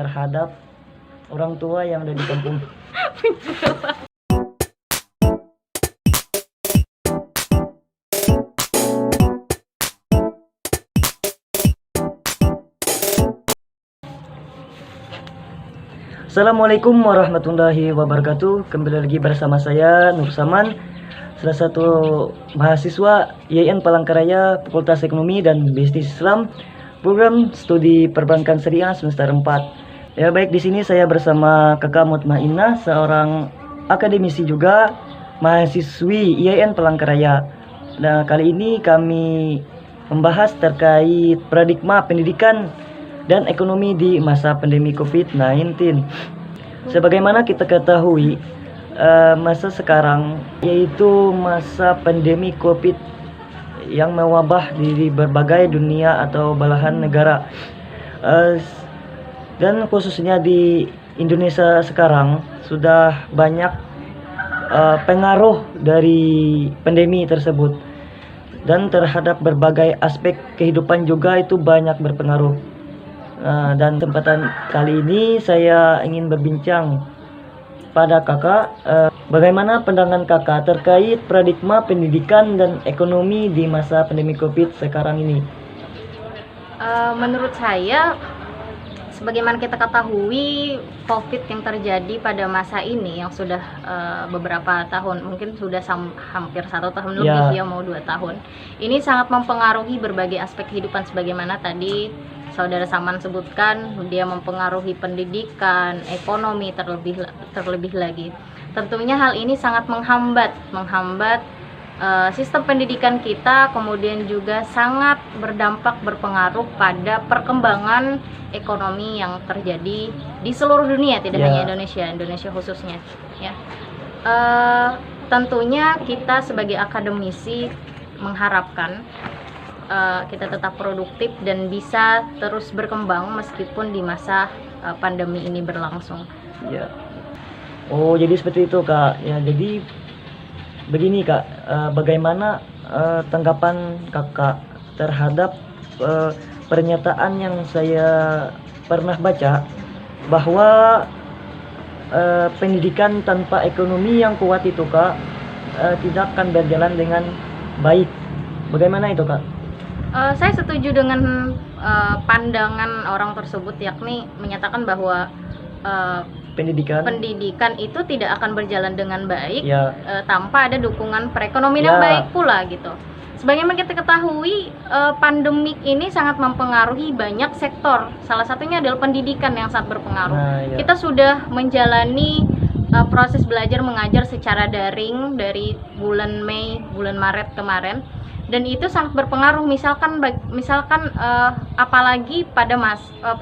terhadap orang tua yang ada di kampung. Assalamualaikum warahmatullahi wabarakatuh. Kembali lagi bersama saya Nur Saman, salah satu mahasiswa IAIN Palangkaraya Fakultas Ekonomi dan Bisnis Islam, program studi perbankan syariah semester 4. Ya baik, di sini saya bersama Kakak Mutmainah, seorang akademisi juga mahasiswi IAIN Palangkaraya. Nah, kali ini kami membahas terkait paradigma pendidikan dan ekonomi di masa pandemi COVID-19. Sebagaimana kita ketahui, masa sekarang yaitu masa pandemi COVID yang mewabah di berbagai dunia atau belahan negara, dan khususnya di Indonesia sekarang sudah banyak pengaruh dari pandemi tersebut, dan terhadap berbagai aspek kehidupan juga itu banyak berpengaruh. Dan kesempatan kali ini saya ingin berbincang pada kakak, bagaimana pandangan kakak terkait paradigma pendidikan dan ekonomi di masa pandemi COVID sekarang ini. Menurut saya, sebagaimana kita ketahui, COVID yang terjadi pada masa ini yang sudah beberapa tahun, mungkin sudah hampir 1 tahun lebih ya, mau 2 tahun. Ini sangat mempengaruhi berbagai aspek kehidupan, sebagaimana tadi Saudara Saman sebutkan, dia mempengaruhi pendidikan, ekonomi terlebih lagi. Tentunya hal ini sangat menghambat sistem pendidikan kita, kemudian juga sangat berpengaruh pada perkembangan ekonomi yang terjadi di seluruh dunia, tidak hanya Indonesia khususnya. Ya, tentunya kita sebagai akademisi mengharapkan kita tetap produktif dan bisa terus berkembang meskipun di masa pandemi ini berlangsung. Ya. Oh, jadi seperti itu, Kak. Ya, jadi begini, Kak. Bagaimana tanggapan Kakak terhadap pernyataan yang saya pernah baca bahwa pendidikan tanpa ekonomi yang kuat itu, Kak, tidak akan berjalan dengan baik. Bagaimana itu, Kak? Saya setuju dengan pandangan orang tersebut, yakni menyatakan bahwa pendidikan itu tidak akan berjalan dengan baik tanpa ada dukungan perekonomian yang baik pula gitu. Sebagaimana kita ketahui, pandemik ini sangat mempengaruhi banyak sektor. Salah satunya adalah pendidikan yang sangat berpengaruh. Kita sudah menjalani proses belajar mengajar secara daring dari bulan Maret kemarin. Dan itu sangat berpengaruh, misalkan apalagi pada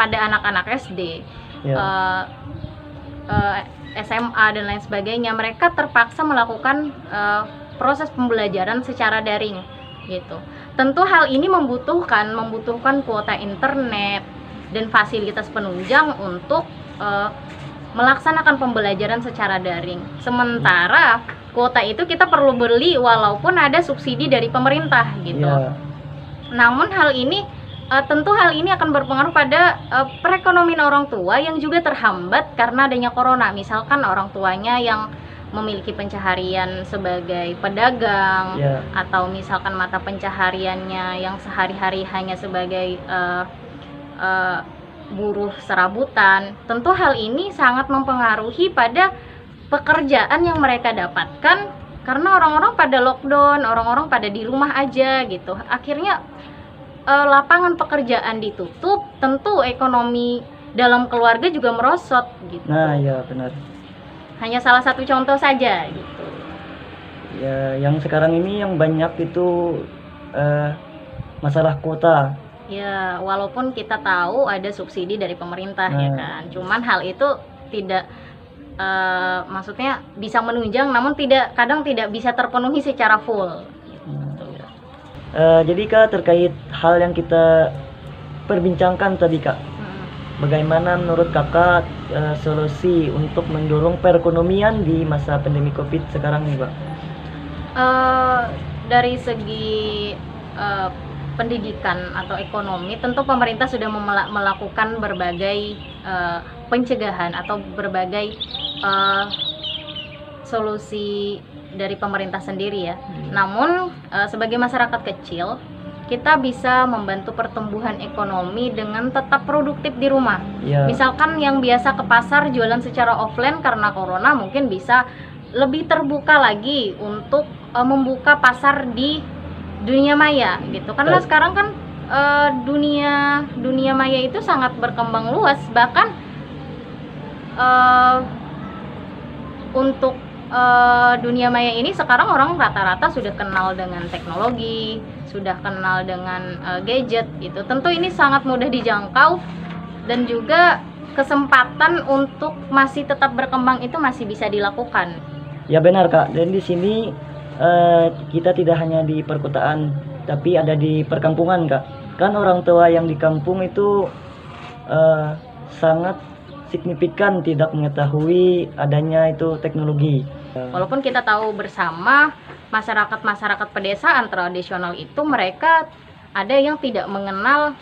anak-anak SD, SMA dan lain sebagainya, mereka terpaksa melakukan proses pembelajaran secara daring gitu. Tentu hal ini membutuhkan kuota internet dan fasilitas penunjang untuk melaksanakan pembelajaran secara daring. Sementara kuota itu kita perlu beli walaupun ada subsidi dari pemerintah gitu. Namun hal ini tentu akan berpengaruh pada perekonomian orang tua yang juga terhambat karena adanya corona. Misalkan orang tuanya yang memiliki pencaharian sebagai pedagang, atau misalkan mata pencahariannya yang sehari-hari hanya sebagai buruh serabutan. Tentu hal ini sangat mempengaruhi pada pekerjaan yang mereka dapatkan karena orang-orang pada lockdown, orang-orang pada di rumah aja gitu. Akhirnya lapangan pekerjaan ditutup, tentu ekonomi dalam keluarga juga merosot gitu. Nah, ya benar. Hanya salah satu contoh saja gitu. Ya, yang sekarang ini yang banyak itu masalah kuota. Ya, walaupun kita tahu ada subsidi dari pemerintah ya kan. Cuman hal itu tidak maksudnya bisa menunjang, namun kadang tidak bisa terpenuhi secara full. Jadi Kak, terkait hal yang kita perbincangkan tadi, Kak, bagaimana menurut Kakak solusi untuk mendorong perekonomian di masa pandemi COVID sekarang nih, Pak? Dari segi pendidikan atau ekonomi, tentu pemerintah sudah melakukan berbagai pencegahan atau berbagai solusi dari pemerintah sendiri ya. Namun sebagai masyarakat kecil, kita bisa membantu pertumbuhan ekonomi dengan tetap produktif di rumah. Ya. Misalkan yang biasa ke pasar jualan secara offline karena corona mungkin bisa lebih terbuka lagi untuk membuka pasar di dunia maya gitu. Karena sekarang kan dunia maya itu sangat berkembang luas, bahkan untuk dunia maya ini sekarang orang rata-rata sudah kenal dengan teknologi, sudah kenal dengan gadget itu. Tentu ini sangat mudah dijangkau dan juga kesempatan untuk masih tetap berkembang itu masih bisa dilakukan. Ya benar Kak, dan di sini kita tidak hanya di perkotaan tapi ada di perkampungan Kak. Kan orang tua yang di kampung itu sangat signifikan tidak mengetahui adanya itu teknologi. Walaupun kita tahu bersama masyarakat pedesaan tradisional itu mereka ada yang tidak mengenal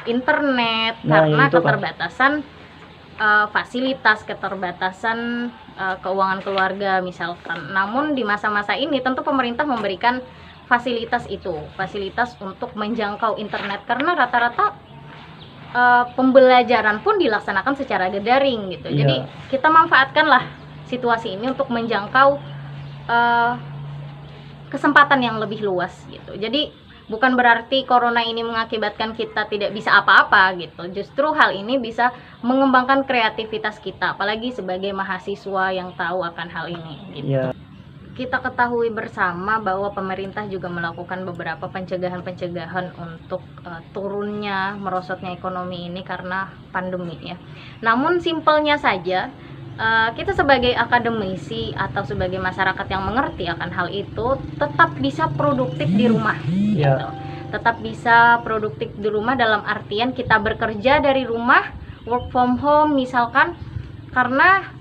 internet karena ya itu, keterbatasan fasilitas, keterbatasan keuangan keluarga misalkan. Namun di masa-masa ini tentu pemerintah memberikan fasilitas untuk menjangkau internet karena rata-rata pembelajaran pun dilaksanakan secara daring gitu. Jadi kita manfaatkanlah situasi ini untuk menjangkau kesempatan yang lebih luas gitu. Jadi bukan berarti corona ini mengakibatkan kita tidak bisa apa-apa gitu. Justru hal ini bisa mengembangkan kreativitas kita, apalagi sebagai mahasiswa yang tahu akan hal ini gitu. Kita ketahui bersama bahwa pemerintah juga melakukan beberapa pencegahan untuk turunnya, merosotnya ekonomi ini karena pandemi ya. Namun simpelnya saja, kita sebagai akademisi atau sebagai masyarakat yang mengerti akan hal itu tetap bisa produktif di rumah gitu. Tetap bisa produktif di rumah dalam artian kita bekerja dari rumah, work from home misalkan, karena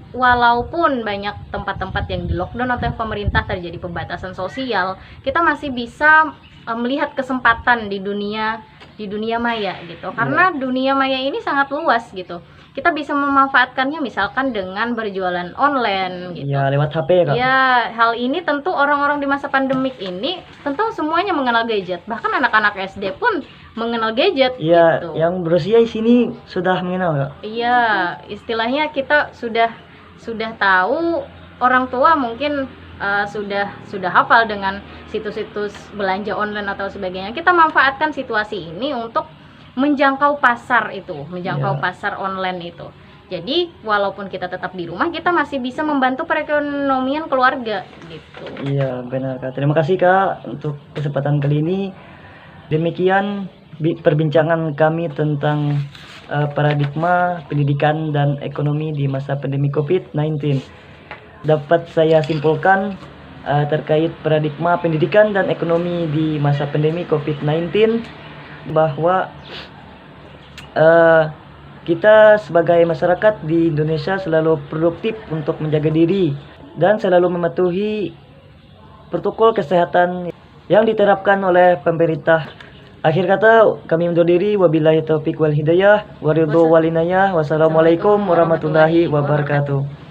walaupun banyak tempat-tempat yang di lockdown atau yang pemerintah terjadi pembatasan sosial, kita masih bisa melihat kesempatan di dunia maya gitu. Karena dunia maya ini sangat luas gitu. Kita bisa memanfaatkannya misalkan dengan berjualan online gitu. Ya, lewat HP ya Kak? Ya, hal ini tentu orang-orang di masa pandemik ini tentu semuanya mengenal gadget. Bahkan anak-anak SD pun mengenal gadget gitu. Yang berusia di sini sudah mengenal Kak? Iya, istilahnya kita sudah tahu, orang tua mungkin sudah hafal dengan situs-situs belanja online atau sebagainya. Kita manfaatkan situasi ini untuk menjangkau pasar pasar online itu. Jadi walaupun kita tetap di rumah, kita masih bisa membantu perekonomian keluarga gitu. Iya benar Kak. Terima kasih Kak untuk kesempatan kali ini. Demikian perbincangan kami tentang paradigma pendidikan dan ekonomi di masa pandemi COVID-19. Dapat saya simpulkan terkait paradigma pendidikan dan ekonomi di masa pandemi COVID-19 bahwa kita sebagai masyarakat di Indonesia selalu produktif untuk menjaga diri dan selalu mematuhi protokol kesehatan yang diterapkan oleh pemerintah. Akhir kata kami undur diri, wabillahi taufiq wal hidayah, waridho walinayah, wassalamualaikum warahmatullahi wabarakatuh.